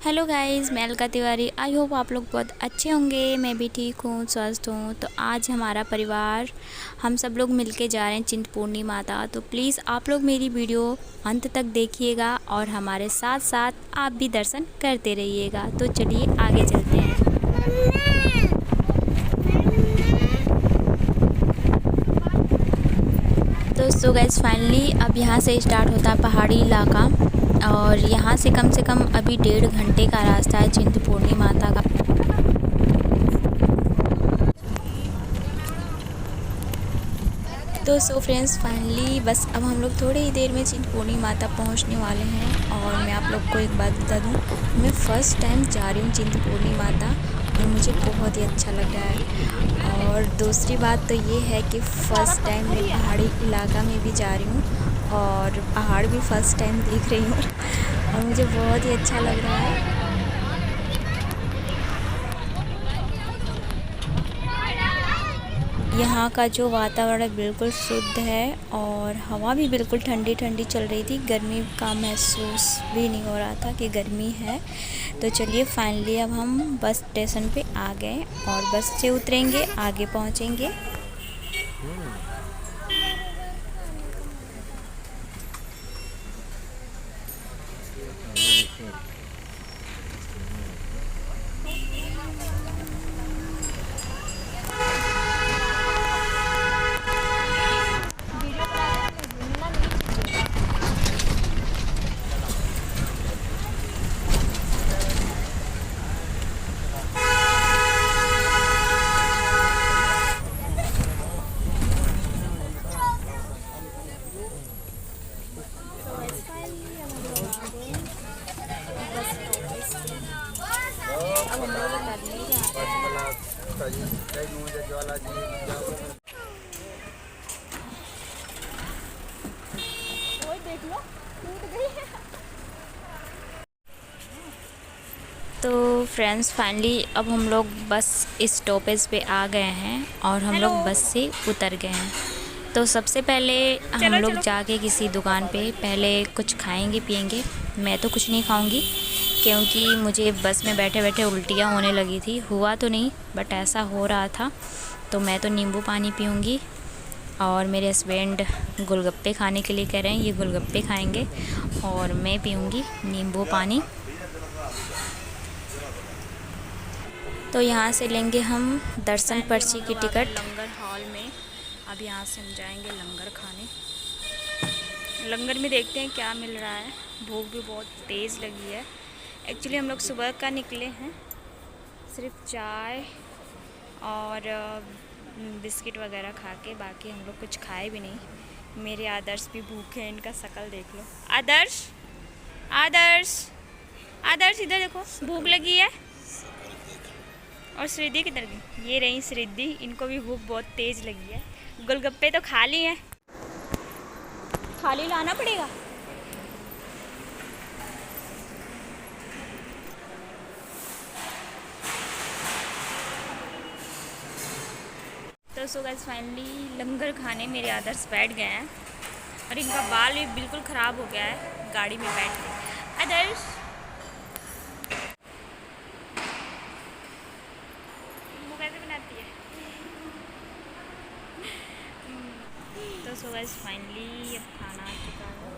Hello guys, मैं Alka Tiwari. I hope आप लोग बहुत अच्छे होंगे। मैं भी ठीक हूँ, स्वस्थ हूँ। तो आज हमारा परिवार हम सब लोग मिलके जा रहे हैं चिंतपूर्णी माता। तो प्लीज़ आप लोग मेरी वीडियो अंत तक देखिएगा और हमारे साथ साथ आप भी दर्शन करते रहिएगा। तो चलिए आगे चलते हैं। तो सो गाइस फाइनली अब यहाँ से स्टार्ट होता है पहाड़ी इलाका और यहाँ से कम अभी 1.5 घंटे का रास्ता है चिंतपूर्णी माता का। तो सो फ्रेंड्स फाइनली बस अब हम लोग थोड़ी ही देर में चिंतपूर्णी माता पहुँचने वाले हैं। और मैं आप लोग को एक बात बता दूँ, मैं फ़र्स्ट टाइम जा रही हूँ चिंतपूर्णी माता और मुझे बहुत ही अच्छा लग रहा है। और दूसरी बात तो ये है कि फ़र्स्ट टाइम मैं पहाड़ी इलाका में भी जा रही हूँ और पहाड़ भी फ़र्स्ट टाइम देख रही हूँ और मुझे बहुत ही अच्छा लग रहा है। यहाँ का जो वातावरण बिल्कुल शुद्ध है और हवा भी बिल्कुल ठंडी ठंडी चल रही थी। गर्मी का महसूस भी नहीं हो रहा था कि गर्मी है। तो चलिए फाइनली अब हम बस स्टेशन पे आ गए और बस से उतरेंगे, आगे पहुँचेंगे। तो फ्रेंड्स फाइनली अब हम लोग बस स्टॉपेज पे आ गए हैं और हम लोग बस से उतर गए हैं। तो सबसे पहले हम लोग जाके किसी दुकान पे पहले कुछ खाएंगे पिएंगे। मैं तो कुछ नहीं खाऊंगी क्योंकि मुझे बस में बैठे बैठे उल्टियाँ होने लगी थी। हुआ तो नहीं बट ऐसा हो रहा था। तो मैं तो नींबू पानी पीऊँगी और मेरे हस्बैंड गोलगप्पे खाने के लिए कह रहे हैं, ये गोलगप्पे खाएंगे और मैं पीऊँगी नींबू पानी। तो यहाँ से लेंगे हम दर्शन पर्ची की टिकट लंगर हॉल में। अब यहाँ से हम जाएंगे लंगर खाने। लंगर में देखते हैं क्या मिल रहा है। भूख भी बहुत तेज़ लगी है। एक्चुअली हम लोग सुबह का निकले हैं, सिर्फ चाय और बिस्किट वगैरह खा के, बाकी हम लोग कुछ खाए भी नहीं। मेरे आदर्श भी भूखे हैं, इनका शक्ल देख लो। आदर्श आदर्श आदर्श इधर देखो, भूख लगी है। और श्रीधि किधर गई? ये रही श्रीधि, इनको भी भूख बहुत तेज़ लगी है। गोलगप्पे तो खाली हैं, खाली लाना पड़ेगा। तो सो गाइस फाइनली लंगर खाने मेरे आदर्श बैठ गए हैं और इनका बाल भी बिल्कुल ख़राब हो गया है गाड़ी में बैठ के। आदर्श वो कैसे बनाती है? तो सो गाइस फाइनली अब खाना आ चुका है,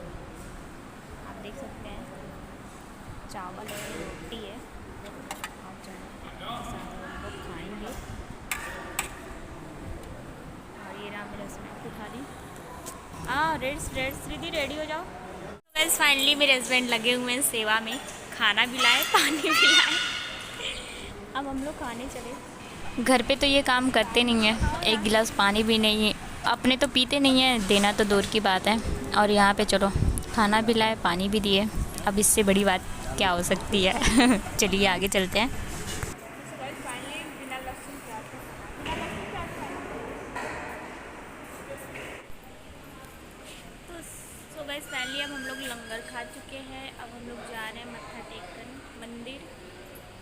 आप देख सकते हैं। चावल है, रोटी है और चाय के साथ हम लोग खाएंगे। और ये रहा मेरा हस्बैंड की थाली। श्रीधि रेडी हो जाओ। बस फाइनली मेरे हस्बैंड लगे हुए हैं सेवा में, खाना भी लाए पानी भी लाए। अब हम लोग खाने चले। घर पे तो ये काम करते नहीं हैं, एक गिलास पानी भी नहीं है, अपने तो पीते नहीं हैं, देना तो दूर की बात है। और यहाँ पे चलो खाना भी लाए पानी भी दिए, अब इससे बड़ी बात क्या हो सकती है। चलिए आगे चलते हैं। तो गाइस फाइनली अब हम लोग लंगर खा चुके हैं। अब हम लोग जा रहे हैं मत्था टेकन मंदिर।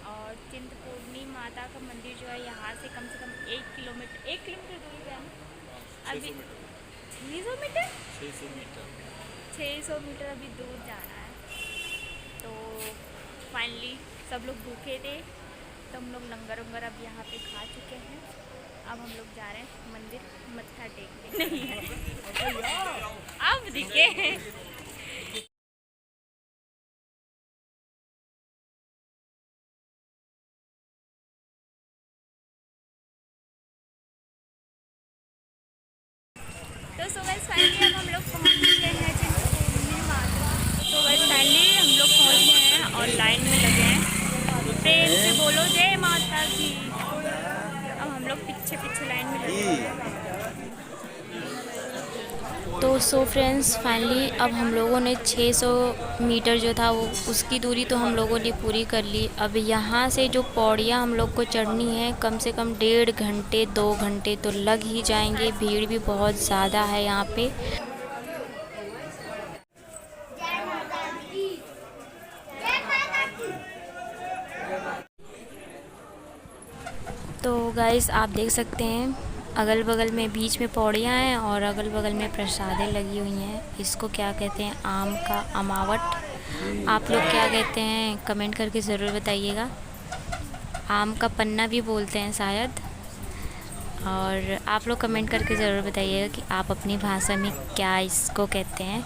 और चिंतपूर्णी माता का मंदिर जो है यहाँ से कम 1 किलोमीटर दूरी पे है ना। अभी 600 मीटर अभी दूर जाना है। तो फाइनली सब लोग भूखे थे तो हम लोग लंगर वंगर अब यहाँ पे खा चुके हैं। अब हम लोग जा रहे हैं मंदिर मत्था टेकने। नहीं है अब दिखे। तो सो गाइस फाइनली अब हम लोग पहुँच गए हैं चिंतपूर्णी माता। तो गाइस फाइनली हम लोग पहुँच गए हैं और लाइन में लगे हैं। प्रेम से बोलो जय माता की। अब हम लोग पीछे पीछे लाइन में लगे हैं। तो सो फ्रेंड्स फाइनली अब हम लोगों ने 600 मीटर जो था वो उसकी दूरी तो हम लोगों ने पूरी कर ली। अब यहाँ से जो पौड़ियाँ हम लोग को चढ़नी है कम से कम 1.5 घंटे 2 घंटे तो लग ही जाएंगे। भीड़ भी बहुत ज़्यादा है यहाँ पे। तो गाइस आप देख सकते हैं अगल बगल में बीच में पौड़ियाँ हैं और अगल बगल में प्रसादें लगी हुई हैं। इसको क्या कहते हैं, आम का अमावट। आप लोग क्या कहते हैं कमेंट करके ज़रूर बताइएगा। आम का पन्ना भी बोलते हैं शायद। और आप लोग कमेंट करके ज़रूर बताइएगा कि आप अपनी भाषा में क्या इसको कहते हैं।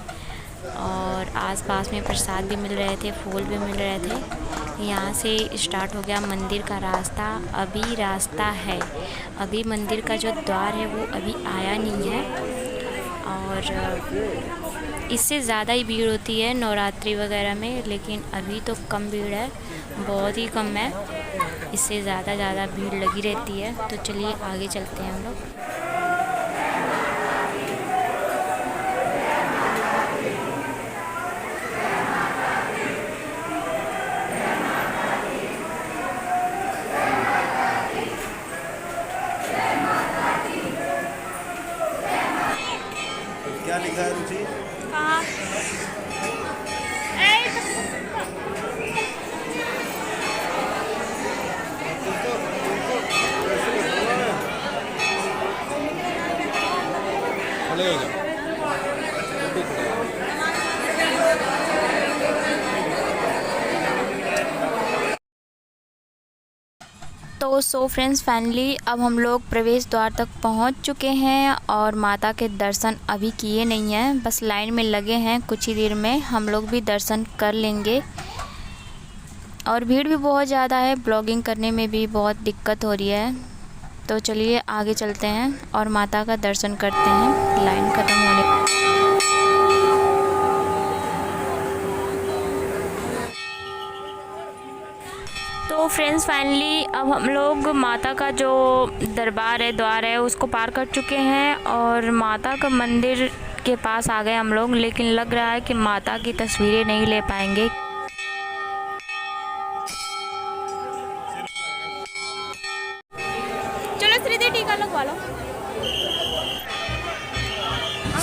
और आसपास में प्रसाद भी मिल रहे थे, फूल भी मिल रहे थे। यहाँ से स्टार्ट हो गया मंदिर का रास्ता। अभी रास्ता है, अभी मंदिर का जो द्वार है वो अभी आया नहीं है। और इससे ज़्यादा ही भीड़ होती है नवरात्रि वगैरह में, लेकिन अभी तो कम भीड़ है, बहुत ही कम है। इससे ज़्यादा भीड़ लगी रहती है। तो चलिए आगे चलते हैं हम लोग। क्या लिखा है रुचि? कहाँ? खड़े हो जाओ। तो सो फ्रेंड्स फाइनली अब हम लोग प्रवेश द्वार तक पहुंच चुके हैं और माता के दर्शन अभी किए नहीं हैं, बस लाइन में लगे हैं। कुछ ही देर में हम लोग भी दर्शन कर लेंगे। और भीड़ भी बहुत ज़्यादा है, ब्लॉगिंग करने में भी बहुत दिक्कत हो रही है। तो चलिए आगे चलते हैं और माता का दर्शन करते हैं लाइन ख़त्म होने। तो फ्रेंड्स फाइनली अब हम लोग माता का जो दरबार है, द्वार है, उसको पार कर चुके हैं और माता का मंदिर के पास आ गए हम लोग। लेकिन लग रहा है कि माता की तस्वीरें नहीं ले पाएंगे। चलो श्रीदेवी टीका लगवा लो।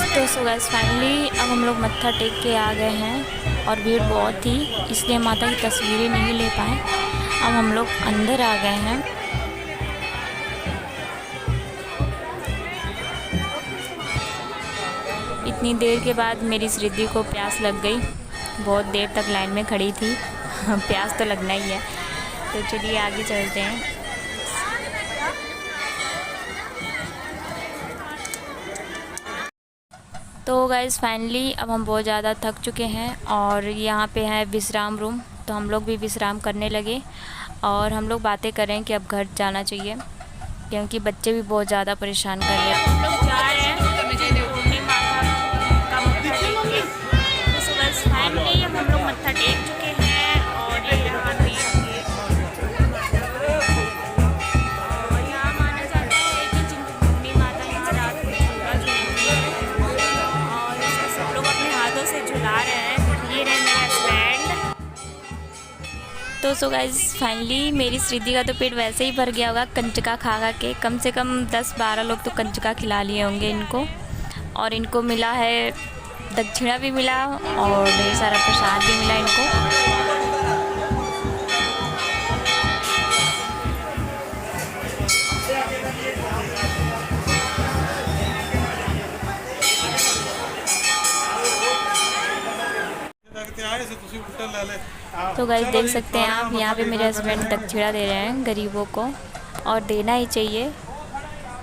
तो सो गाइस फाइनली अब हम लोग मत्था टेक के आ गए हैं और भीड़ बहुत थी इसलिए माता की तस्वीरें नहीं ले पाए। अब हम लोग अंदर आ गए हैं। इतनी देर के बाद मेरी श्रीदी को प्यास लग गई, बहुत देर तक लाइन में खड़ी थी। प्यास तो लगना ही है। तो चलिए आगे चलते हैं। तो गाइज़ फाइनली अब हम बहुत ज़्यादा थक चुके हैं और यहाँ पे है विश्राम रूम। तो हम लोग भी विश्राम करने लगे और हम लोग बातें करें कि अब घर जाना चाहिए क्योंकि बच्चे भी बहुत ज़्यादा परेशान कर रहे हैं। हम लोग जा रहे हैं चिंतपूर्णी माता का मत्था टेकने। तो सुबह फाइनली अब हम लोग मत्था टेक चुके हैं और ये यहाँ पे और यहाँ माना जाता है कि चिंतपूर्णी माता यहाँ रात को झूला झूलती है और इसको सब लोग अपने हाथों से झुला रहे हैं। ये रहे मेरा स्टैंड। तो सो गाइज फाइनली मेरी श्रीदी का तो पेट वैसे ही भर गया होगा कंचका खा के। कम से कम 10-12 लोग तो कंचका खिला लिए होंगे इनको। और इनको मिला है दक्षिणा भी मिला और ढेर सारा प्रसाद भी मिला इनको। तो गाइस देख सकते हैं आप, यहाँ पे मेरे हस्बैंड दक्षिणा दे रहे हैं गरीबों को, और देना ही चाहिए।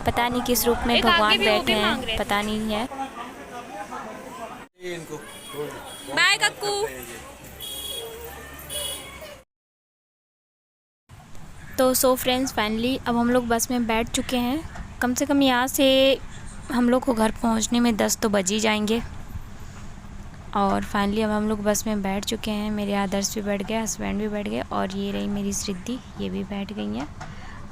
पता नहीं किस रूप में भगवान बैठे हैं, पता नहीं है। बाय कक्कू। तो सो फ्रेंड्स, फाइनली अब हम लोग बस में बैठ चुके हैं। कम से कम यहाँ से हम लोग को घर पहुँचने में 10 तो बज ही जाएंगे। और फाइनली अब हम लोग बस में बैठ चुके हैं। मेरे आदर्श भी बैठ गए, हस्बैंड भी बैठ गए, और ये रही मेरी सिद्धि, ये भी बैठ गई हैं।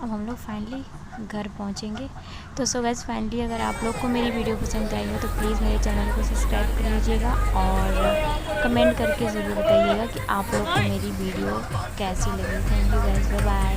अब हम लोग फाइनली घर पहुँचेंगे। तो सो गाइस, फाइनली अगर आप लोग को मेरी वीडियो पसंद आई हो तो प्लीज़ मेरे चैनल को सब्सक्राइब कर लीजिएगा, और कमेंट करके ज़रूर बताइएगा कि आप लोग को मेरी वीडियो कैसी लगी। Thank you guys, bye bye.